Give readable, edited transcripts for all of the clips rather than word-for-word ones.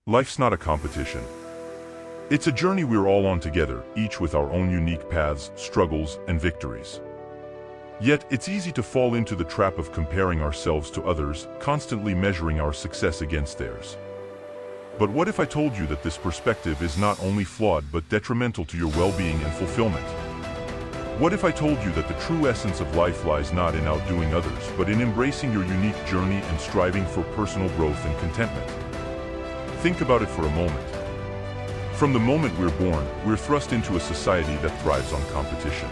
Life's not a competition. It's a journey we're all on together, each with our own unique paths, struggles, and victories. Yet, it's easy to fall into the trap of comparing ourselves to others, constantly measuring our success against theirs. But what if I told you that this perspective is not only flawed but detrimental to your well-being and fulfillment? What if I told you that the true essence of life lies not in outdoing others, but in embracing your unique journey and striving for personal growth and contentment? Think about it for a moment. From the moment we're born, we're thrust into a society that thrives on competition.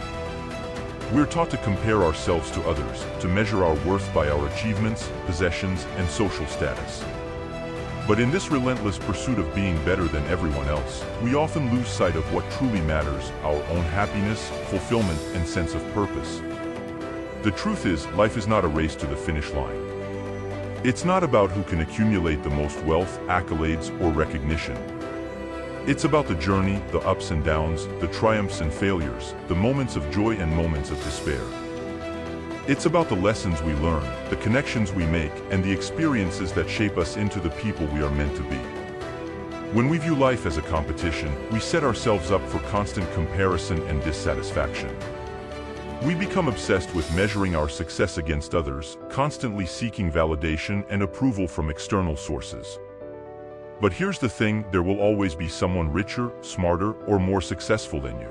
We're taught to compare ourselves to others, to measure our worth by our achievements, possessions, and social status. But in this relentless pursuit of being better than everyone else, we often lose sight of what truly matters, our own happiness, fulfillment, and sense of purpose. The truth is, life is not a race to the finish line. It's not about who can accumulate the most wealth, accolades, or recognition. It's about the journey, the ups and downs, the triumphs and failures, the moments of joy and moments of despair. It's about the lessons we learn, the connections we make, and the experiences that shape us into the people we are meant to be. When we view life as a competition, we set ourselves up for constant comparison and dissatisfaction. We become obsessed with measuring our success against others, constantly seeking validation and approval from external sources. But here's the thing, there will always be someone richer, smarter, or more successful than you.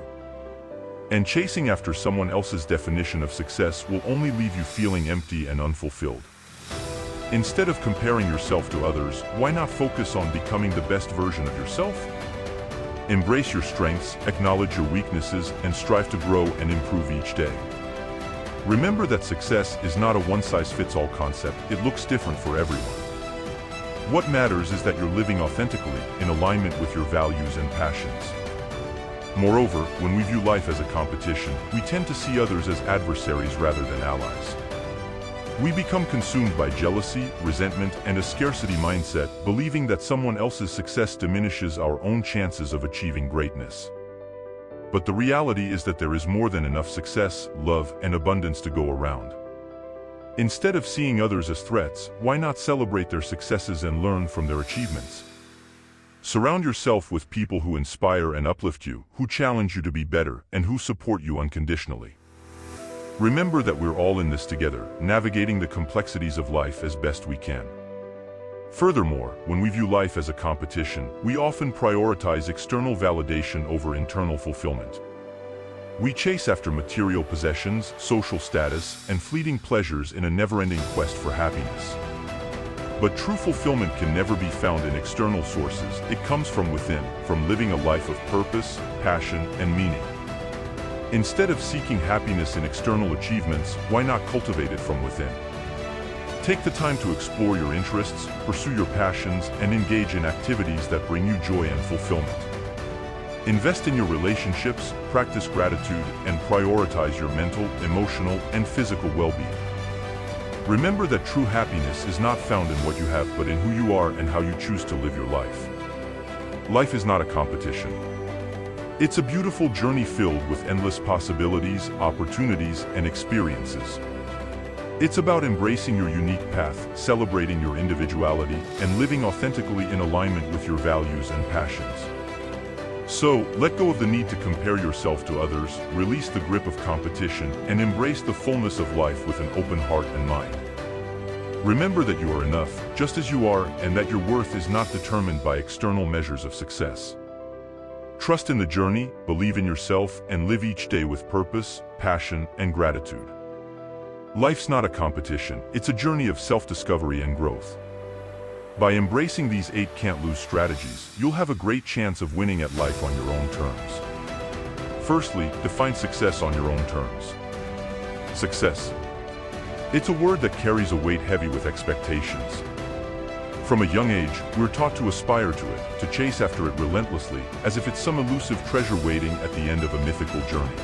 And chasing after someone else's definition of success will only leave you feeling empty and unfulfilled. Instead of comparing yourself to others, why not focus on becoming the best version of yourself? Embrace your strengths, acknowledge your weaknesses, and strive to grow and improve each day. Remember that success is not a one-size-fits-all concept, it looks different for everyone. What matters is that you're living authentically, in alignment with your values and passions. Moreover, when we view life as a competition, we tend to see others as adversaries rather than allies. We become consumed by jealousy, resentment, and a scarcity mindset, believing that someone else's success diminishes our own chances of achieving greatness. But the reality is that there is more than enough success, love, and abundance to go around. Instead of seeing others as threats, why not celebrate their successes and learn from their achievements? Surround yourself with people who inspire and uplift you, who challenge you to be better, and who support you unconditionally. Remember that we're all in this together, navigating the complexities of life as best we can. Furthermore, when we view life as a competition, we often prioritize external validation over internal fulfillment. We chase after material possessions, social status, and fleeting pleasures in a never-ending quest for happiness. But true fulfillment can never be found in external sources, it comes from within, from living a life of purpose, passion, and meaning. Instead of seeking happiness in external achievements, why not cultivate it from within? Take the time to explore your interests, pursue your passions, and engage in activities that bring you joy and fulfillment. Invest in your relationships, practice gratitude, and prioritize your mental, emotional, and physical well-being. Remember that true happiness is not found in what you have but in who you are and how you choose to live your life. Life is not a competition. It's a beautiful journey filled with endless possibilities, opportunities, and experiences. It's about embracing your unique path, celebrating your individuality, and living authentically in alignment with your values and passions. So, let go of the need to compare yourself to others, release the grip of competition, and embrace the fullness of life with an open heart and mind. Remember that you are enough, just as you are, and that your worth is not determined by external measures of success. Trust in the journey, believe in yourself, and live each day with purpose, passion, and gratitude. Life's not a competition, it's a journey of self-discovery and growth. By embracing these 8 can't-lose strategies, you'll have a great chance of winning at life on your own terms. Firstly, define success on your own terms. Success. It's a word that carries a weight heavy with expectations. From a young age, we're taught to aspire to it, to chase after it relentlessly, as if it's some elusive treasure waiting at the end of a mythical journey.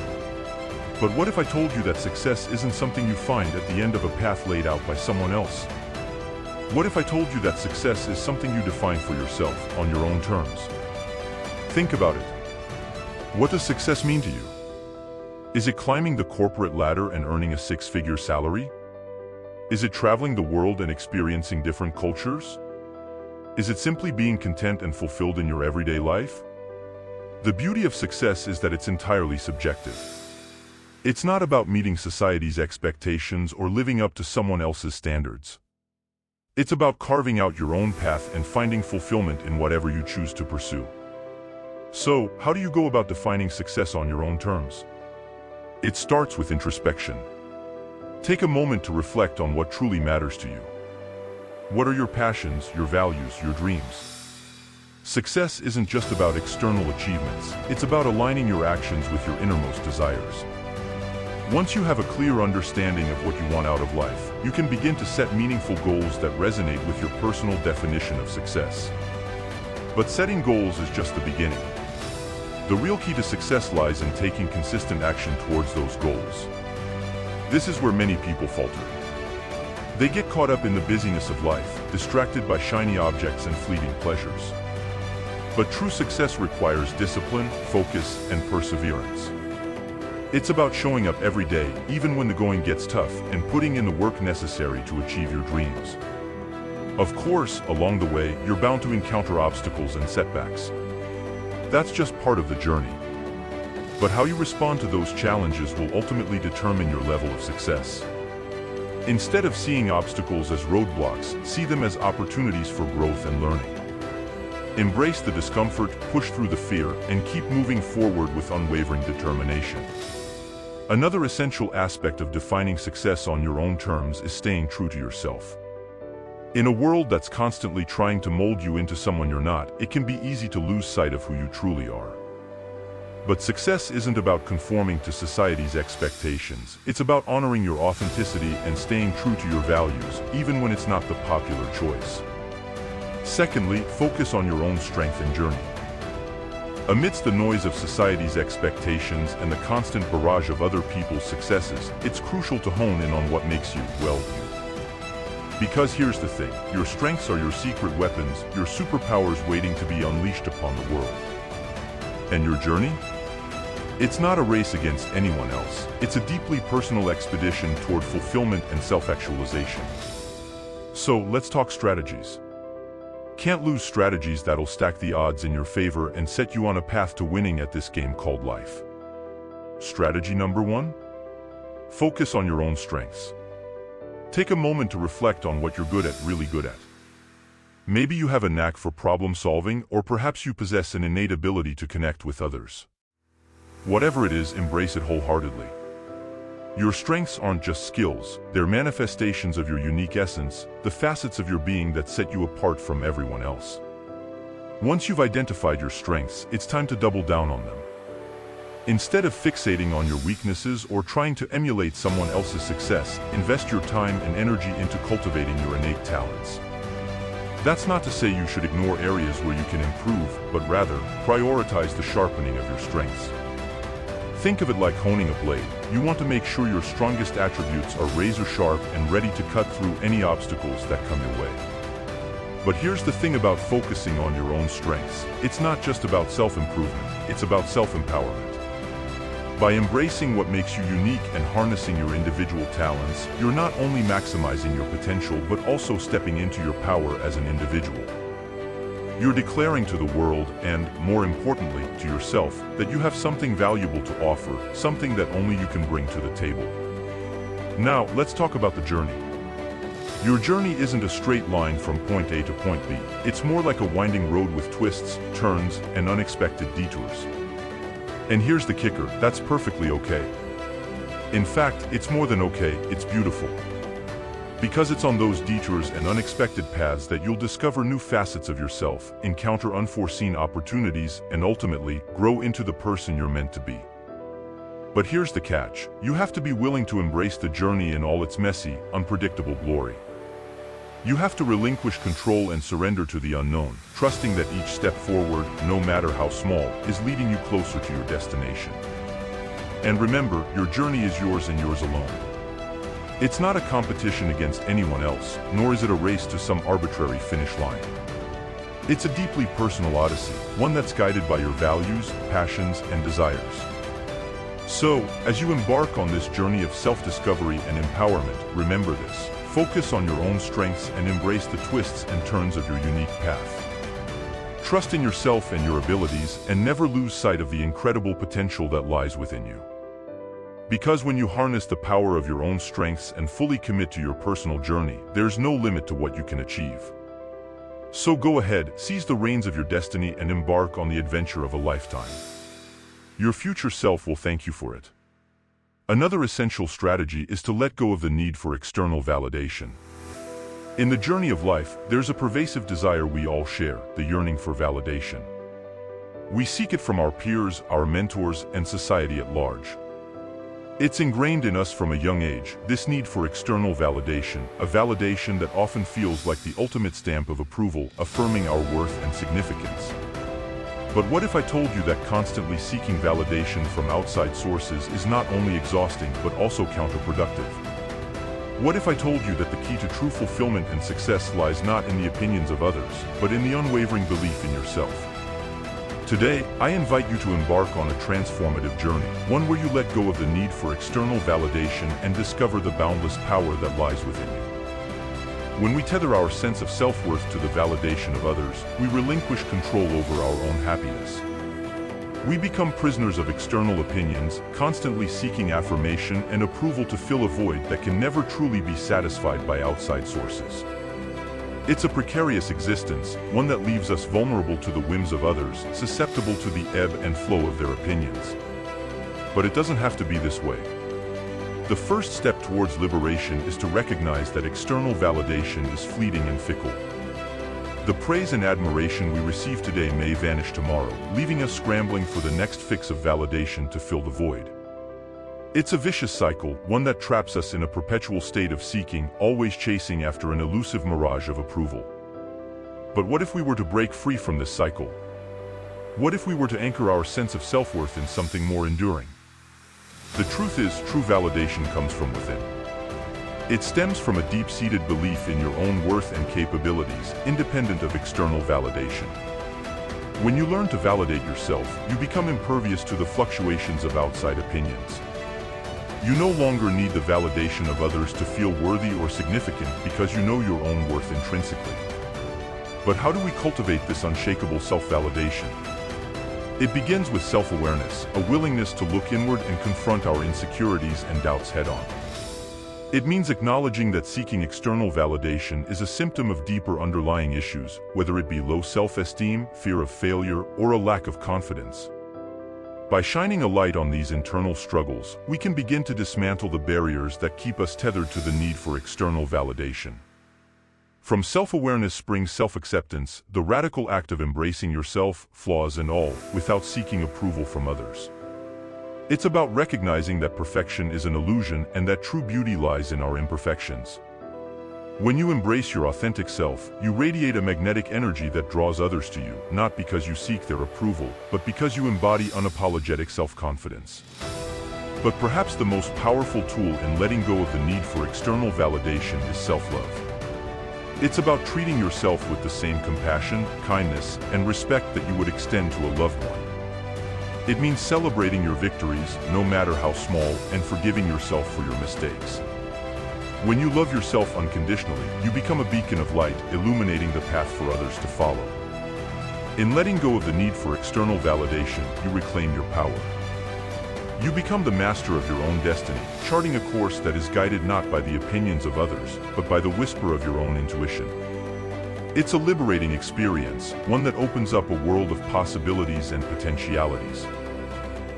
But what if I told you that success isn't something you find at the end of a path laid out by someone else? What if I told you that success is something you define for yourself, on your own terms? Think about it. What does success mean to you? Is it climbing the corporate ladder and earning a 6-figure salary? Is it traveling the world and experiencing different cultures? Is it simply being content and fulfilled in your everyday life? The beauty of success is that it's entirely subjective. It's not about meeting society's expectations or living up to someone else's standards. It's about carving out your own path and finding fulfillment in whatever you choose to pursue. So, how do you go about defining success on your own terms? It starts with introspection. Take a moment to reflect on what truly matters to you. What are your passions, your values, your dreams? Success isn't just about external achievements, it's about aligning your actions with your innermost desires. Once you have a clear understanding of what you want out of life, you can begin to set meaningful goals that resonate with your personal definition of success. But setting goals is just the beginning. The real key to success lies in taking consistent action towards those goals. This is where many people falter. They get caught up in the busyness of life, distracted by shiny objects and fleeting pleasures. But true success requires discipline, focus, and perseverance. It's about showing up every day, even when the going gets tough, and putting in the work necessary to achieve your dreams. Of course, along the way, you're bound to encounter obstacles and setbacks. That's just part of the journey. But how you respond to those challenges will ultimately determine your level of success. Instead of seeing obstacles as roadblocks, see them as opportunities for growth and learning. Embrace the discomfort, push through the fear, and keep moving forward with unwavering determination. Another essential aspect of defining success on your own terms is staying true to yourself. In a world that's constantly trying to mold you into someone you're not, it can be easy to lose sight of who you truly are. But success isn't about conforming to society's expectations. It's about honoring your authenticity and staying true to your values, even when it's not the popular choice. Secondly, focus on your own strength and journey. Amidst the noise of society's expectations and the constant barrage of other people's successes, it's crucial to hone in on what makes you, well, you. Because here's the thing, your strengths are your secret weapons, your superpowers waiting to be unleashed upon the world. And your journey? It's not a race against anyone else. It's a deeply personal expedition toward fulfillment and self-actualization. So, let's talk strategies. Can't lose strategies that'll stack the odds in your favor and set you on a path to winning at this game called life. Strategy number 1? Focus on your own strengths. Take a moment to reflect on what you're good at, really good at. Maybe you have a knack for problem solving, or perhaps you possess an innate ability to connect with others. Whatever it is, embrace it wholeheartedly. Your strengths aren't just skills, they're manifestations of your unique essence, the facets of your being that set you apart from everyone else. Once you've identified your strengths, it's time to double down on them. Instead of fixating on your weaknesses or trying to emulate someone else's success, invest your time and energy into cultivating your innate talents. That's not to say you should ignore areas where you can improve, but rather, prioritize the sharpening of your strengths. Think of it like honing a blade. You want to make sure your strongest attributes are razor sharp and ready to cut through any obstacles that come your way. But here's the thing about focusing on your own strengths. It's not just about self-improvement, it's about self-empowerment. By embracing what makes you unique and harnessing your individual talents, you're not only maximizing your potential but also stepping into your power as an individual. You're declaring to the world, and, more importantly, to yourself, that you have something valuable to offer, something that only you can bring to the table. Now, let's talk about the journey. Your journey isn't a straight line from point A to point B. It's more like a winding road with twists, turns, and unexpected detours. And here's the kicker, that's perfectly okay. In fact, it's more than okay, it's beautiful. Because it's on those detours and unexpected paths that you'll discover new facets of yourself, encounter unforeseen opportunities, and ultimately, grow into the person you're meant to be. But here's the catch, you have to be willing to embrace the journey in all its messy, unpredictable glory. You have to relinquish control and surrender to the unknown, trusting that each step forward, no matter how small, is leading you closer to your destination. And remember, your journey is yours and yours alone. It's not a competition against anyone else, nor is it a race to some arbitrary finish line. It's a deeply personal odyssey, one that's guided by your values, passions, and desires. So, as you embark on this journey of self-discovery and empowerment, remember this. Focus on your own strengths and embrace the twists and turns of your unique path. Trust in yourself and your abilities, and never lose sight of the incredible potential that lies within you. Because when you harness the power of your own strengths and fully commit to your personal journey, there's no limit to what you can achieve. So go ahead, seize the reins of your destiny and embark on the adventure of a lifetime. Your future self will thank you for it. Another essential strategy is to let go of the need for external validation. In the journey of life, there's a pervasive desire we all share, the yearning for validation. We seek it from our peers, our mentors, and society at large. It's ingrained in us from a young age, this need for external validation, a validation that often feels like the ultimate stamp of approval, affirming our worth and significance. But what if I told you that constantly seeking validation from outside sources is not only exhausting but also counterproductive? What if I told you that the key to true fulfillment and success lies not in the opinions of others, but in the unwavering belief in yourself? Today, I invite you to embark on a transformative journey, one where you let go of the need for external validation and discover the boundless power that lies within you. When we tether our sense of self-worth to the validation of others, we relinquish control over our own happiness. We become prisoners of external opinions, constantly seeking affirmation and approval to fill a void that can never truly be satisfied by outside sources. It's a precarious existence, one that leaves us vulnerable to the whims of others, susceptible to the ebb and flow of their opinions. But it doesn't have to be this way. The first step towards liberation is to recognize that external validation is fleeting and fickle. The praise and admiration we receive today may vanish tomorrow, leaving us scrambling for the next fix of validation to fill the void. It's a vicious cycle, one that traps us in a perpetual state of seeking, always chasing after an elusive mirage of approval. But what if we were to break free from this cycle? What if we were to anchor our sense of self-worth in something more enduring? The truth is, true validation comes from within. It stems from a deep-seated belief in your own worth and capabilities, independent of external validation. When you learn to validate yourself, you become impervious to the fluctuations of outside opinions. You no longer need the validation of others to feel worthy or significant because you know your own worth intrinsically. But how do we cultivate this unshakable self-validation? It begins with self-awareness, a willingness to look inward and confront our insecurities and doubts head-on. It means acknowledging that seeking external validation is a symptom of deeper underlying issues, whether it be low self-esteem, fear of failure, or a lack of confidence. By shining a light on these internal struggles, we can begin to dismantle the barriers that keep us tethered to the need for external validation. From self-awareness springs self-acceptance, the radical act of embracing yourself, flaws and all, without seeking approval from others. It's about recognizing that perfection is an illusion and that true beauty lies in our imperfections. When you embrace your authentic self, you radiate a magnetic energy that draws others to you, not because you seek their approval, but because you embody unapologetic self-confidence. But perhaps the most powerful tool in letting go of the need for external validation is self-love. It's about treating yourself with the same compassion, kindness, and respect that you would extend to a loved one. It means celebrating your victories, no matter how small, and forgiving yourself for your mistakes. When you love yourself unconditionally, you become a beacon of light, illuminating the path for others to follow. In letting go of the need for external validation, you reclaim your power. You become the master of your own destiny, charting a course that is guided not by the opinions of others, but by the whisper of your own intuition. It's a liberating experience, one that opens up a world of possibilities and potentialities.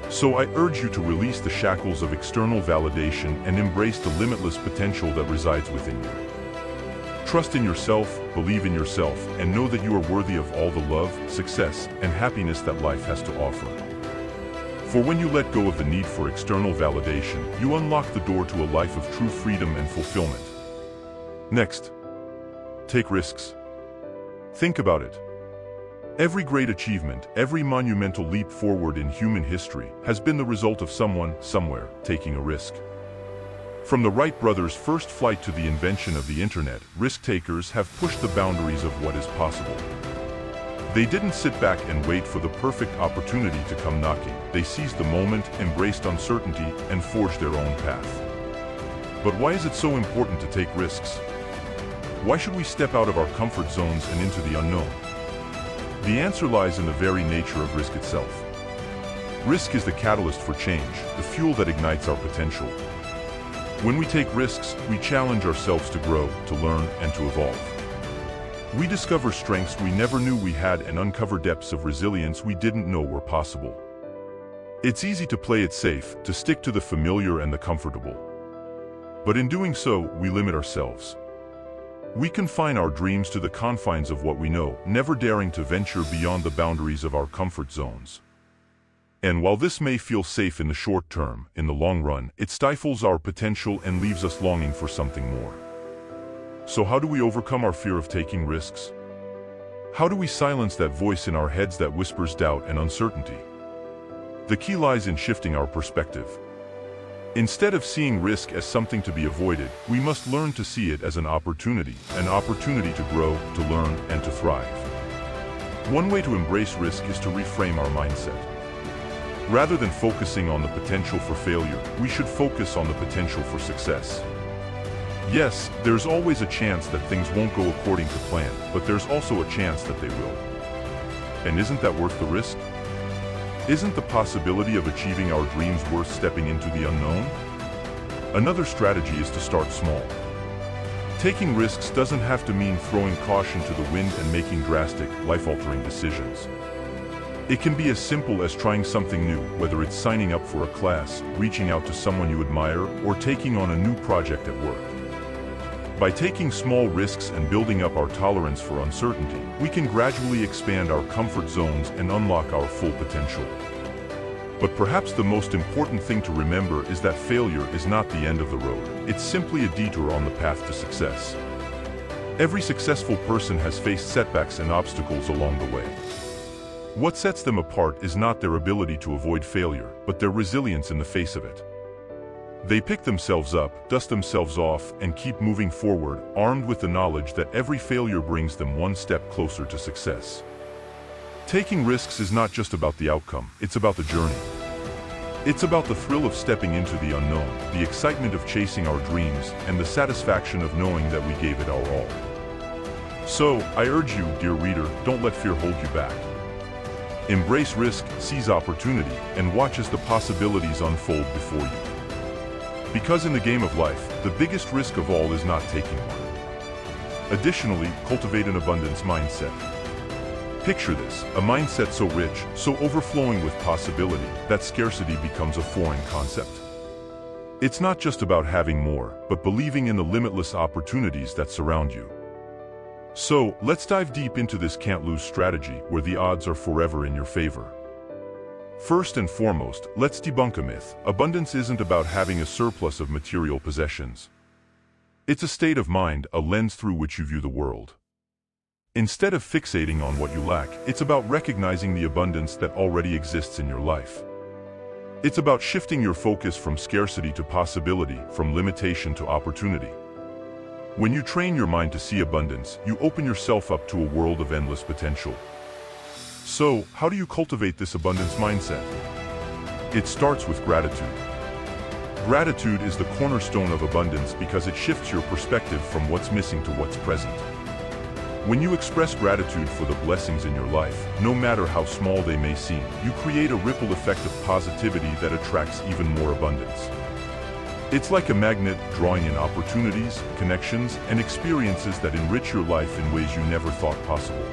So I urge you to release the shackles of external validation and embrace the limitless potential that resides within you. Trust in yourself, believe in yourself, and know that you are worthy of all the love, success, and happiness that life has to offer. For when you let go of the need for external validation, you unlock the door to a life of true freedom and fulfillment. Next, take risks. Think about it. Every great achievement, every monumental leap forward in human history has been the result of someone, somewhere, taking a risk. From the Wright brothers' first flight to the invention of the internet, risk-takers have pushed the boundaries of what is possible. They didn't sit back and wait for the perfect opportunity to come knocking. They seized the moment, embraced uncertainty, and forged their own path. But why is it so important to take risks? why should we step out of our comfort zones and into the unknown? The answer lies in the very nature of risk itself. Risk is the catalyst for change, the fuel that ignites our potential. When we take risks, we challenge ourselves to grow, to learn, and to evolve. We discover strengths we never knew we had and uncover depths of resilience we didn't know were possible. It's easy to play it safe, to stick to the familiar and the comfortable. But in doing so, we limit ourselves. We confine our dreams to the confines of what we know, never daring to venture beyond the boundaries of our comfort zones. And while this may feel safe in the short term, in the long run, it stifles our potential and leaves us longing for something more. So how do we overcome our fear of taking risks? How do we silence that voice in our heads that whispers doubt and uncertainty? The key lies in shifting our perspective. Instead of seeing risk as something to be avoided, we must learn to see it as an opportunity to grow, to learn, and to thrive. One way to embrace risk is to reframe our mindset. Rather than focusing on the potential for failure, we should focus on the potential for success. Yes, there's always a chance that things won't go according to plan, but there's also a chance that they will. And isn't that worth the risk? Isn't the possibility of achieving our dreams worth stepping into the unknown? Another strategy is to start small. Taking risks doesn't have to mean throwing caution to the wind and making drastic, life-altering decisions. It can be as simple as trying something new, whether it's signing up for a class, reaching out to someone you admire, or taking on a new project at work. By taking small risks and building up our tolerance for uncertainty, we can gradually expand our comfort zones and unlock our full potential. But perhaps the most important thing to remember is that failure is not the end of the road. It's simply a detour on the path to success. Every successful person has faced setbacks and obstacles along the way. What sets them apart is not their ability to avoid failure, but their resilience in the face of it. They pick themselves up, dust themselves off, and keep moving forward, armed with the knowledge that every failure brings them one step closer to success. Taking risks is not just about the outcome, it's about the journey. It's about the thrill of stepping into the unknown, the excitement of chasing our dreams, and the satisfaction of knowing that we gave it our all. So, I urge you, dear reader, don't let fear hold you back. Embrace risk, seize opportunity, and watch as the possibilities unfold before you. Because in the game of life, the biggest risk of all is not taking one. Additionally, cultivate an abundance mindset. Picture this, a mindset so rich, so overflowing with possibility, that scarcity becomes a foreign concept. It's not just about having more, but believing in the limitless opportunities that surround you. So, let's dive deep into this can't-lose strategy, where the odds are forever in your favor. First and foremost, let's debunk a myth. Abundance isn't about having a surplus of material possessions. It's a state of mind, a lens through which you view the world. Instead of fixating on what you lack, it's about recognizing the abundance that already exists in your life. It's about shifting your focus from scarcity to possibility, from limitation to opportunity. When you train your mind to see abundance, you open yourself up to a world of endless potential. So, how do you cultivate this abundance mindset? It starts with gratitude. Gratitude is the cornerstone of abundance because it shifts your perspective from what's missing to what's present. When you express gratitude for the blessings in your life, no matter how small they may seem, you create a ripple effect of positivity that attracts even more abundance. It's like a magnet, drawing in opportunities, connections, and experiences that enrich your life in ways you never thought possible.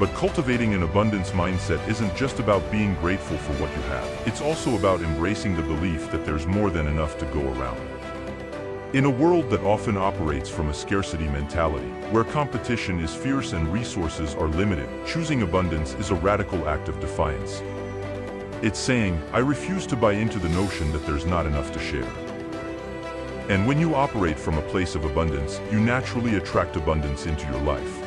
But cultivating an abundance mindset isn't just about being grateful for what you have. It's also about embracing the belief that there's more than enough to go around. In a world that often operates from a scarcity mentality, where competition is fierce and resources are limited, choosing abundance is a radical act of defiance. It's saying, I refuse to buy into the notion that there's not enough to share. And when you operate from a place of abundance, you naturally attract abundance into your life.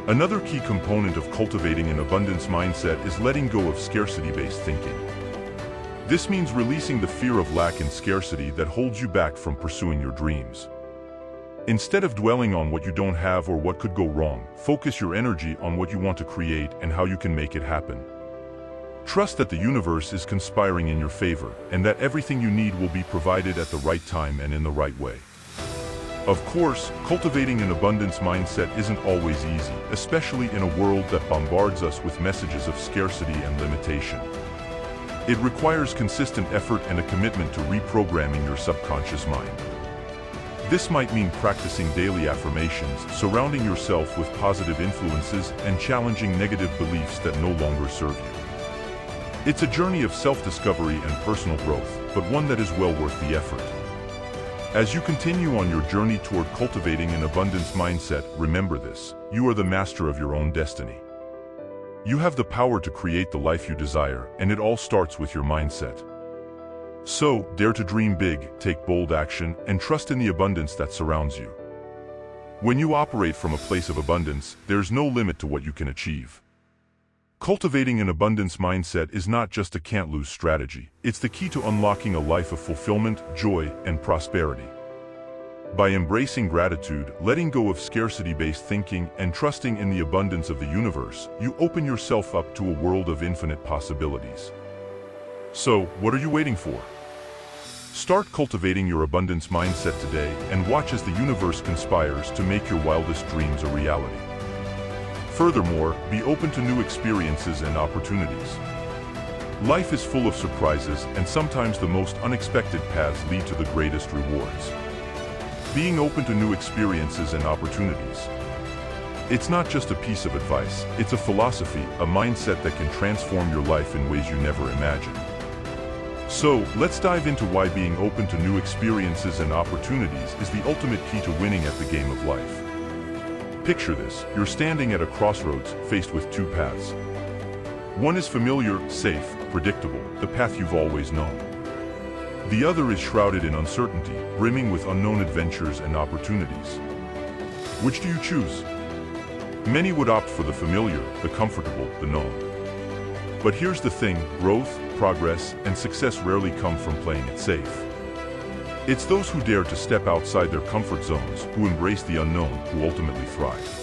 Another key component of cultivating an abundance mindset is letting go of scarcity-based thinking. This means releasing the fear of lack and scarcity that holds you back from pursuing your dreams. Instead of dwelling on what you don't have or what could go wrong, focus your energy on what you want to create and how you can make it happen. Trust that the universe is conspiring in your favor, and that everything you need will be provided at the right time and in the right way. Of course, cultivating an abundance mindset isn't always easy, especially in a world that bombards us with messages of scarcity and limitation. It requires consistent effort and a commitment to reprogramming your subconscious mind. This might mean practicing daily affirmations, surrounding yourself with positive influences, and challenging negative beliefs that no longer serve you. It's a journey of self-discovery and personal growth, but one that is well worth the effort. As you continue on your journey toward cultivating an abundance mindset, remember this: you are the master of your own destiny. You have the power to create the life you desire, and it all starts with your mindset. So, dare to dream big, take bold action, and trust in the abundance that surrounds you. When you operate from a place of abundance, there's no limit to what you can achieve. Cultivating an abundance mindset is not just a can't-lose strategy. It's the key to unlocking a life of fulfillment, joy, and prosperity. By embracing gratitude, letting go of scarcity-based thinking, and trusting in the abundance of the universe, you open yourself up to a world of infinite possibilities. So, what are you waiting for? Start cultivating your abundance mindset today and watch as the universe conspires to make your wildest dreams a reality. Furthermore, be open to new experiences and opportunities. Life is full of surprises, and sometimes the most unexpected paths lead to the greatest rewards. Being open to new experiences and opportunities. It's not just a piece of advice, it's a philosophy, a mindset that can transform your life in ways you never imagined. So, let's dive into why being open to new experiences and opportunities is the ultimate key to winning at the game of life. Picture this: you're standing at a crossroads, faced with two paths. One is familiar, safe, predictable, the path you've always known. The other is shrouded in uncertainty, brimming with unknown adventures and opportunities. Which do you choose? Many would opt for the familiar, the comfortable, the known. But here's the thing: growth, progress, and success rarely come from playing it safe. It's those who dare to step outside their comfort zones, who embrace the unknown, who ultimately thrive.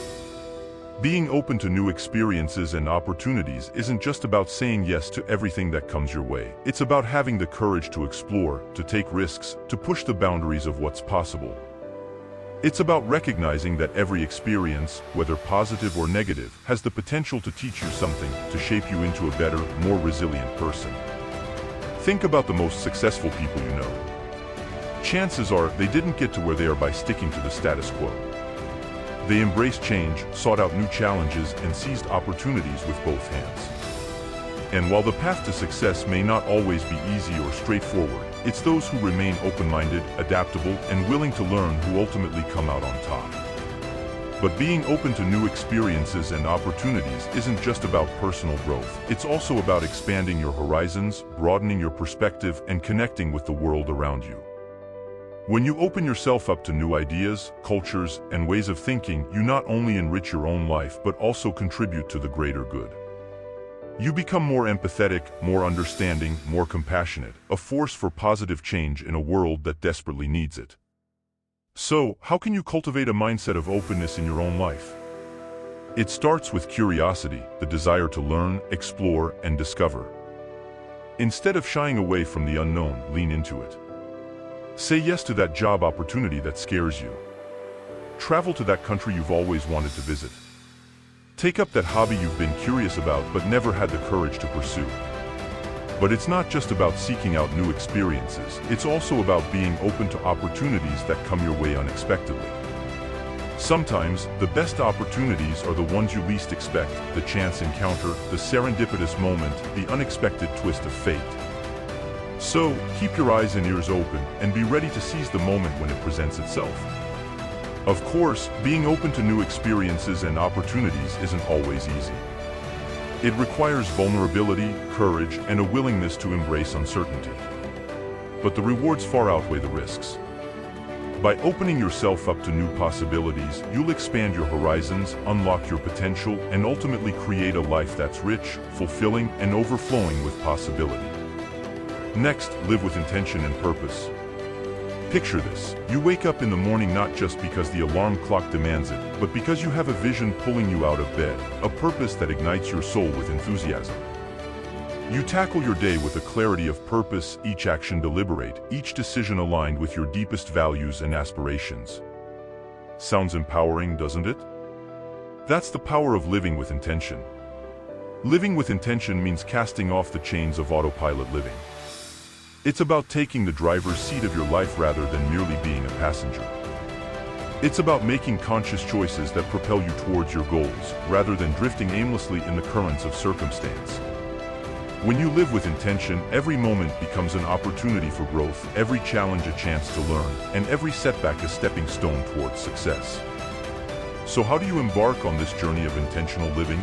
Being open to new experiences and opportunities isn't just about saying yes to everything that comes your way. It's about having the courage to explore, to take risks, to push the boundaries of what's possible. It's about recognizing that every experience, whether positive or negative, has the potential to teach you something, to shape you into a better, more resilient person. Think about the most successful people you know. Chances are they didn't get to where they are by sticking to the status quo. They embraced change, sought out new challenges, and seized opportunities with both hands. And while the path to success may not always be easy or straightforward, it's those who remain open-minded, adaptable, and willing to learn who ultimately come out on top. But being open to new experiences and opportunities isn't just about personal growth. It's also about expanding your horizons, broadening your perspective, and connecting with the world around you. When you open yourself up to new ideas, cultures, and ways of thinking, you not only enrich your own life but also contribute to the greater good. You become more empathetic, more understanding, more compassionate, a force for positive change in a world that desperately needs it. So, how can you cultivate a mindset of openness in your own life? It starts with curiosity, the desire to learn, explore, and discover. Instead of shying away from the unknown, lean into it. Say yes to that job opportunity that scares you. Travel to that country you've always wanted to visit. Take up that hobby you've been curious about but never had the courage to pursue. But it's not just about seeking out new experiences, it's also about being open to opportunities that come your way unexpectedly. Sometimes, the best opportunities are the ones you least expect: the chance encounter, the serendipitous moment, the unexpected twist of fate. So, keep your eyes and ears open, and be ready to seize the moment when it presents itself. Of course, being open to new experiences and opportunities isn't always easy. It requires vulnerability, courage, and a willingness to embrace uncertainty. But the rewards far outweigh the risks. By opening yourself up to new possibilities, you'll expand your horizons, unlock your potential, and ultimately create a life that's rich, fulfilling, and overflowing with possibility. Next, live with intention and purpose. Picture this: you wake up in the morning not just because the alarm clock demands it, but because you have a vision pulling you out of bed, a purpose that ignites your soul with enthusiasm. You tackle your day with a clarity of purpose, each action deliberate, each decision aligned with your deepest values and aspirations. Sounds empowering, doesn't it? That's the power of living with intention. Living with intention means casting off the chains of autopilot living. It's about taking the driver's seat of your life rather than merely being a passenger. It's about making conscious choices that propel you towards your goals, rather than drifting aimlessly in the currents of circumstance. When you live with intention, every moment becomes an opportunity for growth, every challenge a chance to learn, and every setback a stepping stone towards success. So how do you embark on this journey of intentional living?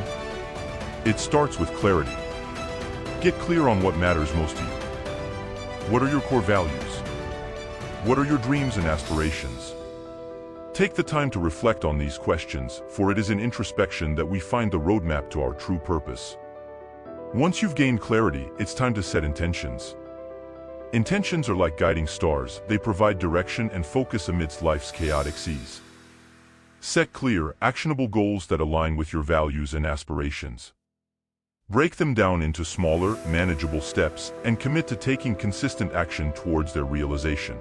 It starts with clarity. Get clear on what matters most to you. What are your core values? What are your dreams and aspirations? Take the time to reflect on these questions, for it is in introspection that we find the roadmap to our true purpose. Once you've gained clarity, it's time to set intentions. Intentions are like guiding stars, they provide direction and focus amidst life's chaotic seas. Set clear, actionable goals that align with your values and aspirations. Break them down into smaller, manageable steps, and commit to taking consistent action towards their realization.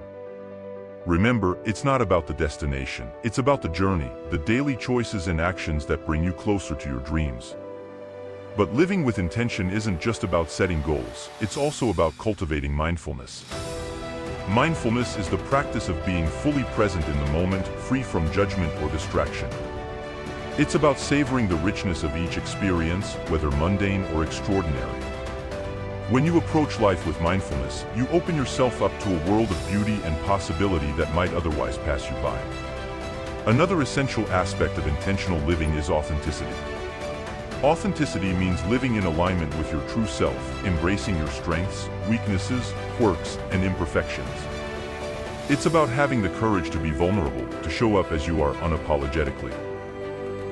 Remember, it's not about the destination, it's about the journey, the daily choices and actions that bring you closer to your dreams. But living with intention isn't just about setting goals, it's also about cultivating mindfulness. Mindfulness is the practice of being fully present in the moment, free from judgment or distraction. It's about savoring the richness of each experience, whether mundane or extraordinary. When you approach life with mindfulness, you open yourself up to a world of beauty and possibility that might otherwise pass you by. Another essential aspect of intentional living is authenticity. Authenticity means living in alignment with your true self, embracing your strengths, weaknesses, quirks, and imperfections. It's about having the courage to be vulnerable, to show up as you are unapologetically.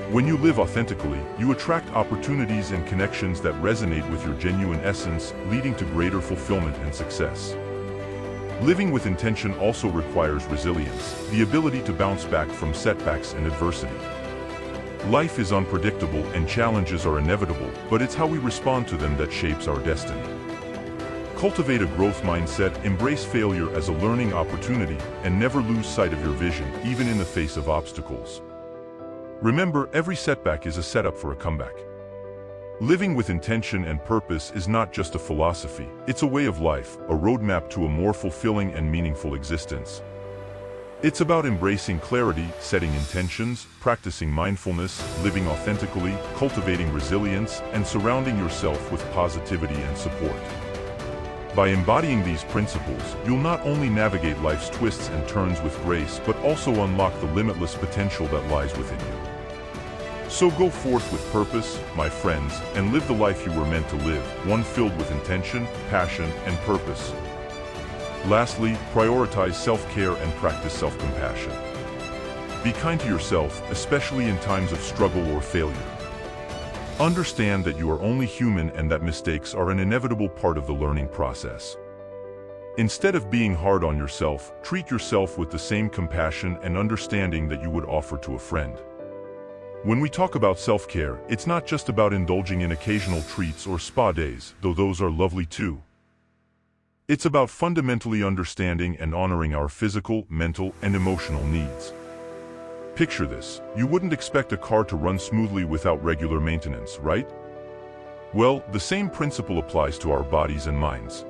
When you live authentically, you attract opportunities and connections that resonate with your genuine essence, leading to greater fulfillment and success. Living with intention also requires resilience, the ability to bounce back from setbacks and adversity. Life is unpredictable and challenges are inevitable, but it's how we respond to them that shapes our destiny. Cultivate a growth mindset, embrace failure as a learning opportunity, and never lose sight of your vision, even in the face of obstacles. Remember, every setback is a setup for a comeback. Living with intention and purpose is not just a philosophy, it's a way of life, a roadmap to a more fulfilling and meaningful existence. It's about embracing clarity, setting intentions, practicing mindfulness, living authentically, cultivating resilience, and surrounding yourself with positivity and support. By embodying these principles, you'll not only navigate life's twists and turns with grace, but also unlock the limitless potential that lies within you. So go forth with purpose, my friends, and live the life you were meant to live, one filled with intention, passion, and purpose. Lastly, prioritize self-care and practice self-compassion. Be kind to yourself, especially in times of struggle or failure. Understand that you are only human and that mistakes are an inevitable part of the learning process. Instead of being hard on yourself, treat yourself with the same compassion and understanding that you would offer to a friend. When we talk about self-care, it's not just about indulging in occasional treats or spa days, though those are lovely too. It's about fundamentally understanding and honoring our physical, mental, and emotional needs. Picture this: you wouldn't expect a car to run smoothly without regular maintenance, right? Well, the same principle applies to our bodies and minds.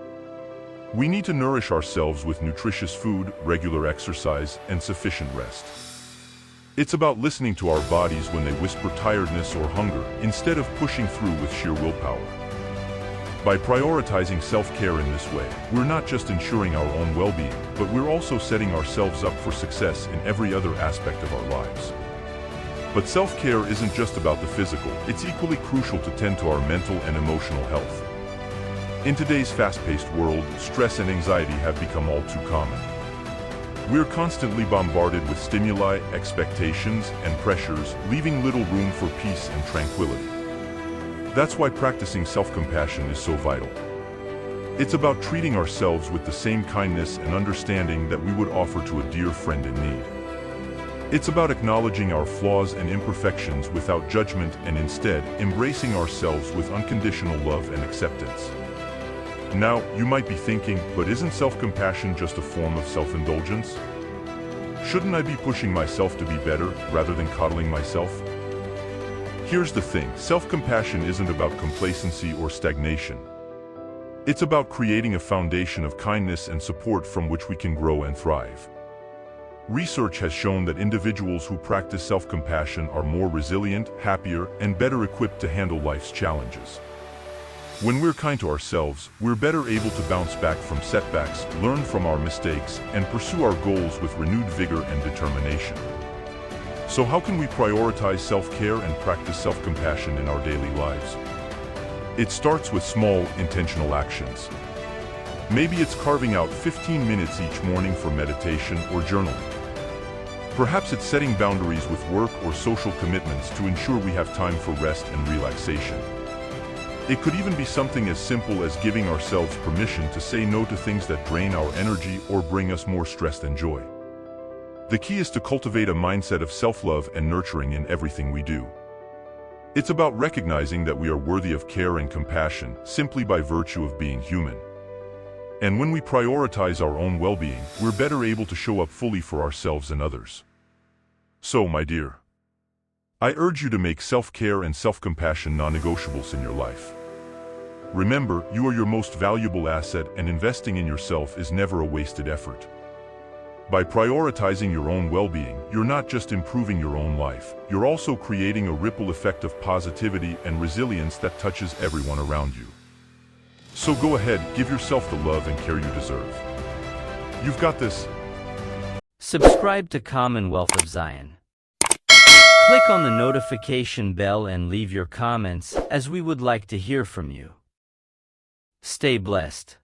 We need to nourish ourselves with nutritious food, regular exercise, and sufficient rest. It's about listening to our bodies when they whisper tiredness or hunger, instead of pushing through with sheer willpower. By prioritizing self-care in this way, we're not just ensuring our own well-being, but we're also setting ourselves up for success in every other aspect of our lives. But self-care isn't just about the physical, it's equally crucial to tend to our mental and emotional health. In today's fast-paced world, stress and anxiety have become all too common. We're constantly bombarded with stimuli, expectations, and pressures, leaving little room for peace and tranquility. That's why practicing self-compassion is so vital. It's about treating ourselves with the same kindness and understanding that we would offer to a dear friend in need. It's about acknowledging our flaws and imperfections without judgment and instead embracing ourselves with unconditional love and acceptance. Now, you might be thinking, but isn't self-compassion just a form of self-indulgence? Shouldn't I be pushing myself to be better rather than coddling myself? Here's the thing, self-compassion isn't about complacency or stagnation. It's about creating a foundation of kindness and support from which we can grow and thrive. Research has shown that individuals who practice self-compassion are more resilient, happier, and better equipped to handle life's challenges. When we're kind to ourselves, we're better able to bounce back from setbacks, learn from our mistakes, and pursue our goals with renewed vigor and determination. So how can we prioritize self-care and practice self-compassion in our daily lives? It starts with small, intentional actions. Maybe it's carving out 15 minutes each morning for meditation or journaling. Perhaps it's setting boundaries with work or social commitments to ensure we have time for rest and relaxation. It could even be something as simple as giving ourselves permission to say no to things that drain our energy or bring us more stress than joy. The key is to cultivate a mindset of self-love and nurturing in everything we do. It's about recognizing that we are worthy of care and compassion simply by virtue of being human. And when we prioritize our own well-being, we're better able to show up fully for ourselves and others. So, my dear, I urge you to make self-care and self-compassion non-negotiables in your life. Remember, you are your most valuable asset, and investing in yourself is never a wasted effort. By prioritizing your own well-being, you're not just improving your own life, you're also creating a ripple effect of positivity and resilience that touches everyone around you. So go ahead, give yourself the love and care you deserve. You've got this. Subscribe to Commonwealth of Zion. Click on the notification bell and leave your comments, as we would like to hear from you. Stay blessed.